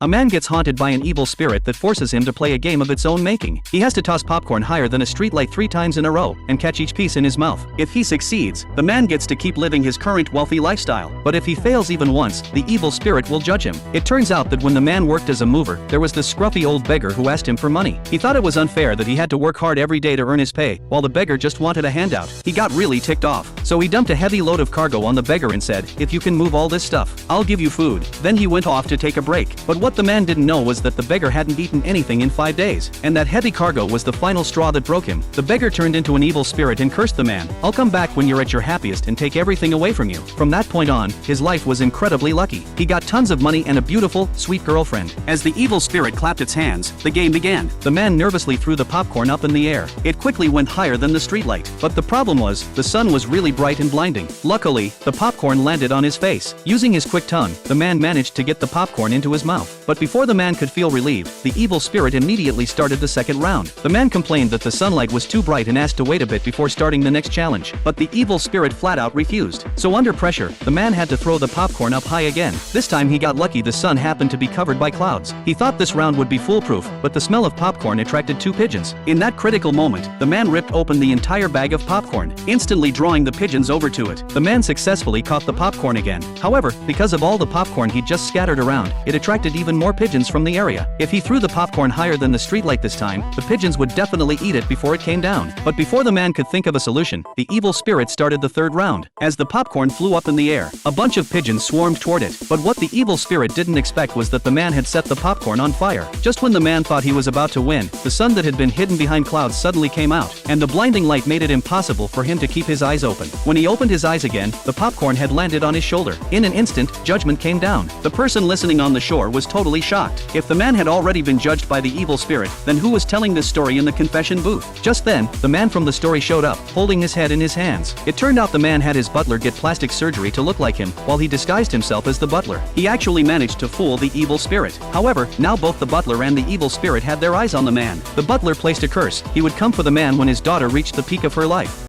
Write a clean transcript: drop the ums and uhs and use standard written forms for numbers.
A man gets haunted by an evil spirit that forces him to play a game of its own making. He has to toss popcorn higher than a streetlight 3 times in a row and catch each piece in his mouth. If he succeeds, the man gets to keep living his current wealthy lifestyle. But if he fails even once, the evil spirit will judge him. It turns out that when the man worked as a mover, there was this scruffy old beggar who asked him for money. He thought it was unfair that he had to work hard every day to earn his pay, while the beggar just wanted a handout. He got really ticked off. So he dumped a heavy load of cargo on the beggar and said, "If you can move all this stuff, I'll give you food." Then he went off to take a break. But what the man didn't know was that the beggar hadn't eaten anything in 5 days, and that heavy cargo was the final straw that broke him. The beggar turned into an evil spirit and cursed the man. "I'll come back when you're at your happiest and take everything away from you." From that point on, his life was incredibly lucky. He got tons of money and a beautiful, sweet girlfriend. As the evil spirit clapped its hands, the game began. The man nervously threw the popcorn up in the air. It quickly went higher than the streetlight. But the problem was, the sun was really bright and blinding. Luckily, the popcorn landed on his face. Using his quick tongue, the man managed to get the popcorn into his mouth. But before the man could feel relieved, the evil spirit immediately started the second round. The man complained that the sunlight was too bright and asked to wait a bit before starting the next challenge. But the evil spirit flat out refused. So under pressure, the man had to throw the popcorn up high again. This time he got lucky. The sun happened to be covered by clouds. He thought this round would be foolproof, but the smell of popcorn attracted 2 pigeons. In that critical moment, the man ripped open the entire bag of popcorn, instantly drawing the pigeons over to it. The man successfully caught the popcorn again. However, because of all the popcorn he just scattered around, it attracted even more pigeons from the area. If he threw the popcorn higher than the streetlight this time, the pigeons would definitely eat it before it came down. But before the man could think of a solution, the evil spirit started the third round. As the popcorn flew up in the air, a bunch of pigeons swarmed toward it. But what the evil spirit didn't expect was that the man had set the popcorn on fire. Just when the man thought he was about to win, the sun that had been hidden behind clouds suddenly came out, and the blinding light made it impossible for him to keep his eyes open. When he opened his eyes again, the popcorn had landed on his shoulder. In an instant, judgment came down. The person listening on the shore was totally shocked. If the man had already been judged by the evil spirit, then who was telling this story in the confession booth? Just then, the man from the story showed up, holding his head in his hands. It turned out the man had his butler get plastic surgery to look like him, while he disguised himself as the butler. He actually managed to fool the evil spirit. However, now both the butler and the evil spirit had their eyes on the man. The butler placed a curse. He would come for the man when his daughter reached the peak of her life.